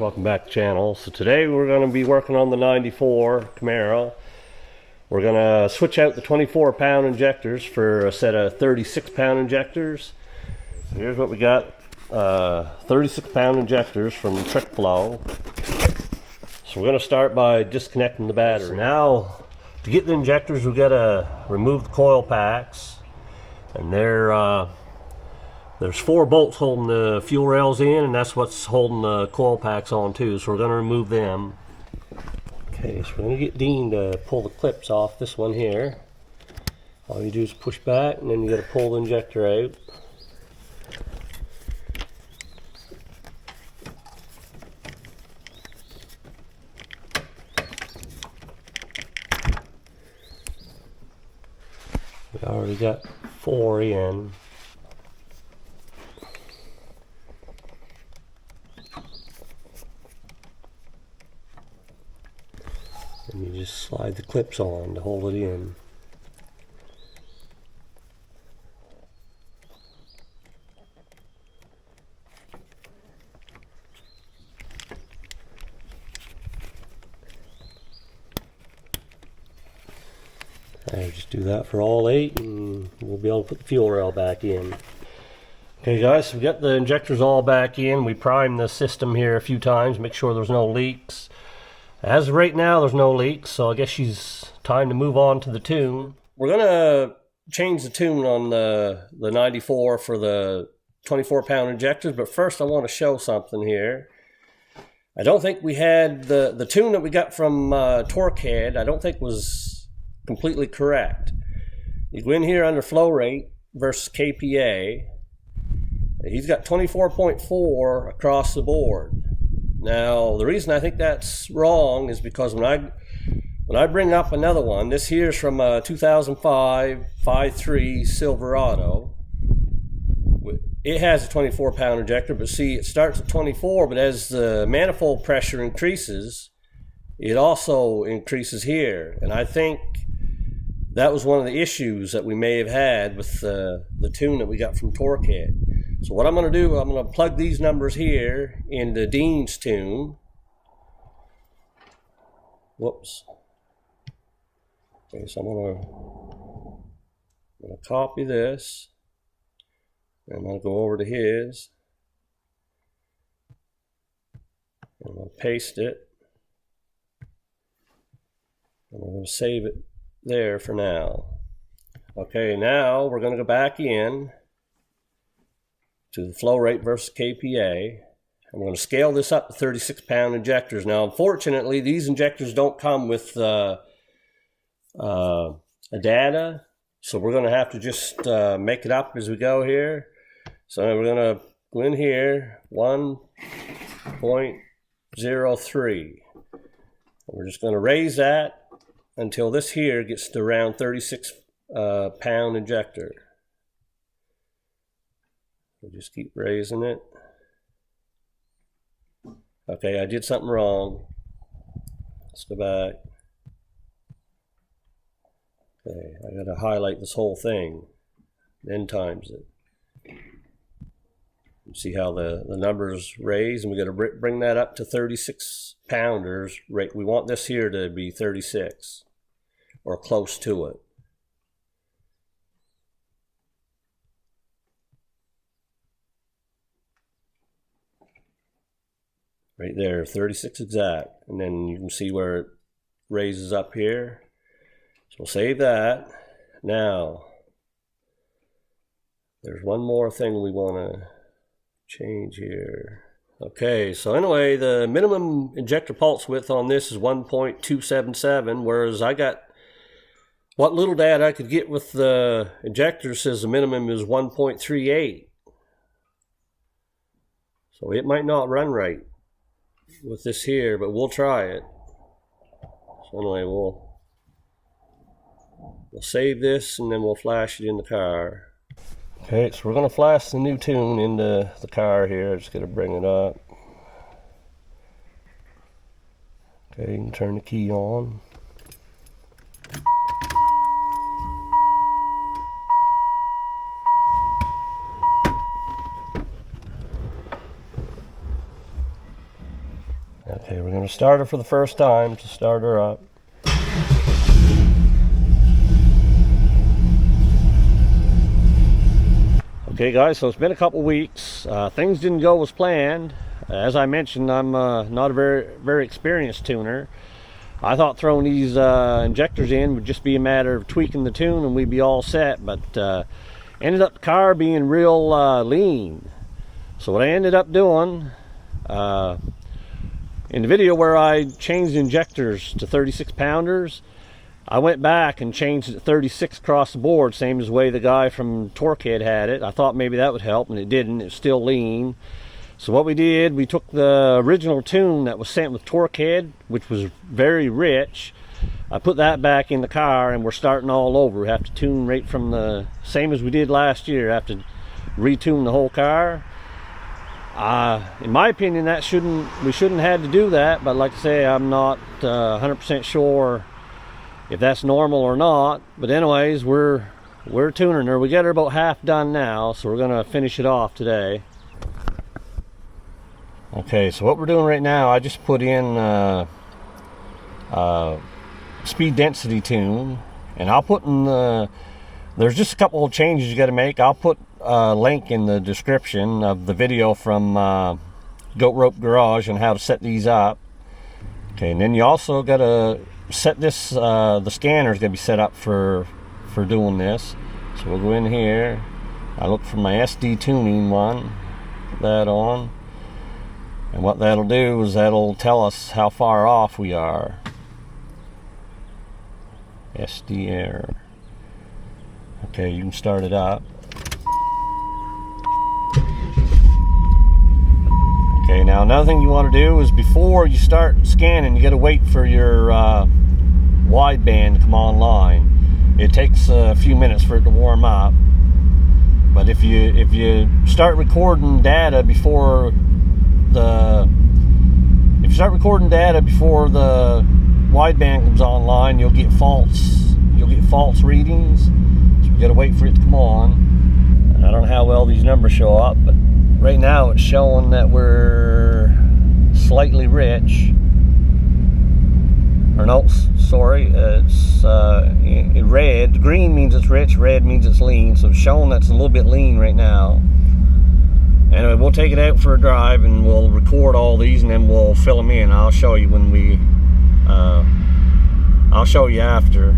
welcome back to the channel. So today we're going to be working on the 94 Camaro. We're going to switch out the 24-pound injectors for a set of 36-pound injectors. So here's what we got. 36-pound injectors from Trick Flow. So we're going to start by disconnecting the battery. So now, to get the injectors, we've got to remove the coil packs. And there's 4 bolts holding the fuel rails in, and that's what's holding the coil packs on too. So we're going to remove them. Okay, so we're going to get Dean to pull the clips off this one here. All you do is push back, and then you got to pull the injector out. We already got 4 in. And you just slide the clips on to hold it in. I'll just do that for all 8 and we'll be able to put the fuel rail back in. Okay guys, so we got the injectors all back in. We primed the system here a few times, make sure there's no leaks. As of right now, there's no leaks, so I guess she's time to move on to the tune. We're gonna change the tune on the 94 for the 24-pound injectors, but first I want to show something here. I don't think we had the tune that we got from Torquehead. I don't think was completely correct. You go in here under flow rate versus KPA. He's got 24.4 across the board. Now, the reason I think that's wrong is because when I bring up another one, this here's from a 2005 5.3 Silverado. It has a 24-pound injector, but see, it starts at 24, but as the manifold pressure increases, it also increases here. And I think that was one of the issues that we may have had with the tune that we got from Torquehead. So what I'm going to do, I'm going to plug these numbers here into Dean's tune. Whoops. Okay, so I'm going to copy this. And I'm going to go over to his. I'm going to paste it. And I'm going to save it there for now. Okay, now we're going to go back in to the flow rate versus KPA. I'm going to scale this up to 36-pound injectors. Now, unfortunately, these injectors don't come with a data, so we're going to have to just make it up as we go here. So we're going to go in here, 1.03. We're just going to raise that until this here gets to around 36-pound injector. We'll just keep raising it. Okay, I did something wrong. Let's go back. Okay, I got to highlight this whole thing, then times it. You see how the numbers raise, and we got to bring that up to 36 pounders. Right, we want this here to be 36 or close to it. Right there, 36 exact. And then you can see where it raises up here. So we'll save that. Now, there's one more thing we want to change here. Okay, so anyway, the minimum injector pulse width on this is 1.277, whereas I got what little data I could get with the injector says the minimum is 1.38. So it might not run right with this here, but we'll try it. So anyway, we'll save this and then we'll flash it in the car. Okay, so we're going to flash the new tune into the car here. Just going to bring it up. Okay, you can turn the key on. Okay, we're going to start her for the first time to start her up. Okay guys, so it's been a couple weeks. Things didn't go as planned. As I mentioned, I'm not a very experienced tuner. I thought throwing these injectors in would just be a matter of tweaking the tune and we'd be all set, but ended up the car being real lean. So what I ended up doing, in the video where I changed the injectors to 36 pounders, I went back and changed it to 36 across the board, same as the way the guy from Torquehead had it. I thought maybe that would help, and it didn't. It's still lean. So what we did, we took the original tune that was sent with Torquehead, which was very rich. I put that back in the car, and we're starting all over. We have to tune right from the same as we did last year. Have to retune the whole car. In my opinion, we shouldn't have to do that. But like I say, I'm not 100% sure if that's normal or not. But anyways, we're tuning her. We got her about half done now, so we're gonna finish it off today. Okay, so what we're doing right now, I just put in speed density tune, and I'll put in there's just a couple of changes you got to make. I'll put a link in the description of the video from Goat Rope Garage on how to set these up. Okay, and then you also got to set this, the scanner is going to be set up for doing this. So we'll go in here, I look for my SD tuning one, put that on, and what that'll do is that'll tell us how far off we are. SD error. Okay, you can start it up. Okay, now another thing you want to do is before you start scanning, you got to wait for your wideband to come online. It takes a few minutes for it to warm up. But if you start recording data before the wideband comes online, you'll get false readings. So you got to wait for it to come on. And I don't know how well these numbers show up, but right now it's showing that we're slightly rich. Or no, sorry, it's in red. Green means it's rich, red means it's lean. So it's showing that's a little bit lean right now. Anyway, we'll take it out for a drive and we'll record all these and then we'll fill them in. I'll show you when we, I'll show you after.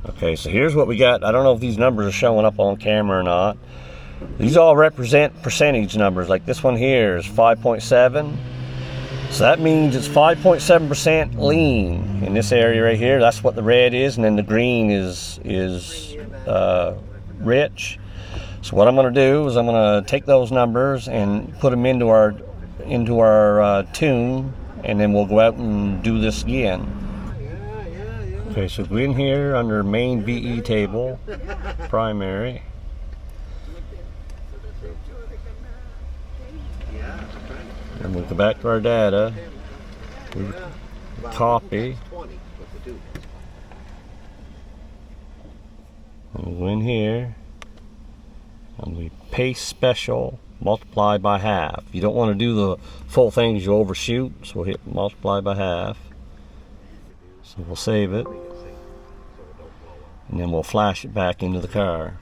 Okay, so here's what we got. I don't know if these numbers are showing up on camera or not. These all represent percentage numbers. Like this one here is 5.7. So that means it's 5.7% lean in this area right here. That's what the red is, and then the green is rich. So what I'm going to do is I'm going to take those numbers and put them into our tune, and then we'll go out and do this again. Okay, so go in here under main VE table, primary. And we'll go back to our data, we copy, and we'll go in here, and we paste special, multiply by half. You don't want to do the full thing because you overshoot, so we'll hit multiply by half. So we'll save it, and then we'll flash it back into the car.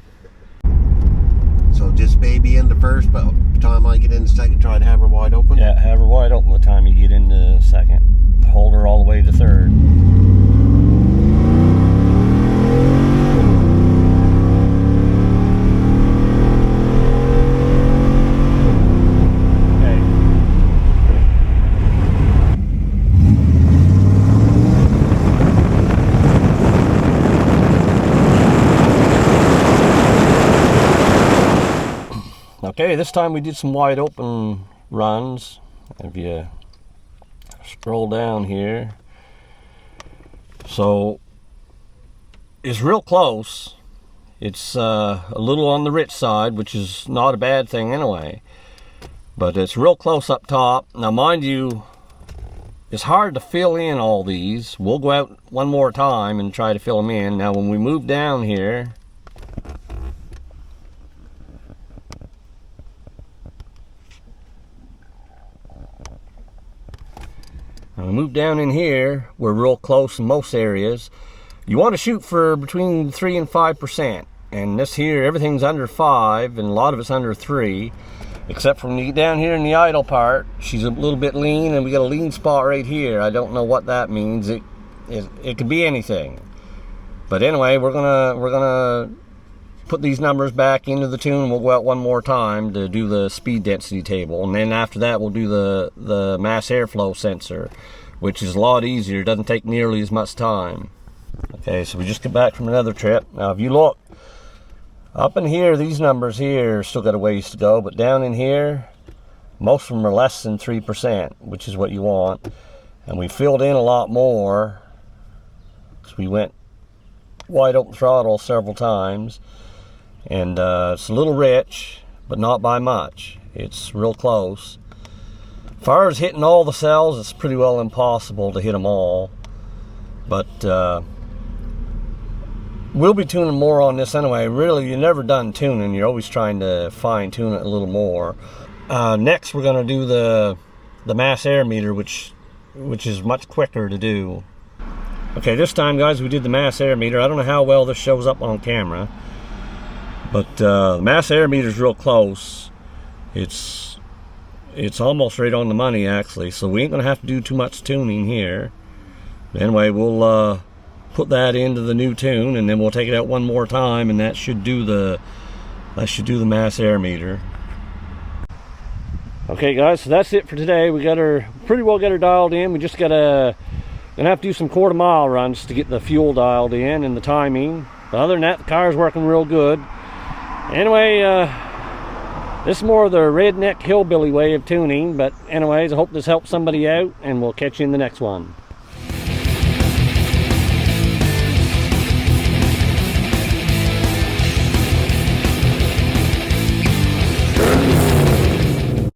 So just baby in the first, but by the time I get in the second, try to have her wide open? Yeah, have her wide open by the time you get into second. Hold her all the way to third. Okay, this time we did some wide open runs. If you scroll down here, so it's real close. It's a little on the rich side, which is not a bad thing anyway, but it's real close up top. Now mind you, it's hard to fill in all these. We'll go out one more time and try to fill them in. Now when we move down here, Now we move down in here, we're real close in most areas. You want to shoot for between 3 and 5%. And this here, everything's under 5, and a lot of it's under 3. Except for when you get down here in the idle part, she's a little bit lean, and we got a lean spot right here. I don't know what that means. It could be anything. But anyway, we're gonna put these numbers back into the tune. We'll go out one more time to do the speed density table, and then after that we'll do the mass airflow sensor, which is a lot easier. It doesn't take nearly as much time. Okay, so we just get back from another trip. Now if you look up in here, these numbers here still got a ways to go, but down in here, most of them are less than 3%, which is what you want. And we filled in a lot more because we went wide open throttle several times, and it's a little rich, but not by much. It's real close. As far as hitting all the cells, it's pretty well impossible to hit them all, but we'll be tuning more on this anyway. Really, you're never done tuning. You're always trying to fine tune it a little more. Next we're going to do the mass air meter, which is much quicker to do. Okay, this time, guys, we did the mass air meter. I don't know how well this shows up on camera, but the mass air meter is real close. It's almost right on the money, actually, so we ain't gonna have to do too much tuning here. But anyway, we'll put that into the new tune, and then we'll take it out one more time, and that should do the mass air meter. Okay, guys, so that's it for today. We got her pretty well dialed in. We just gonna have to do some quarter-mile runs to get the fuel dialed in and the timing. But other than that, the car's working real good. Anyway, this is more of the redneck hillbilly way of tuning. But anyways, I hope this helps somebody out, and we'll catch you in the next one.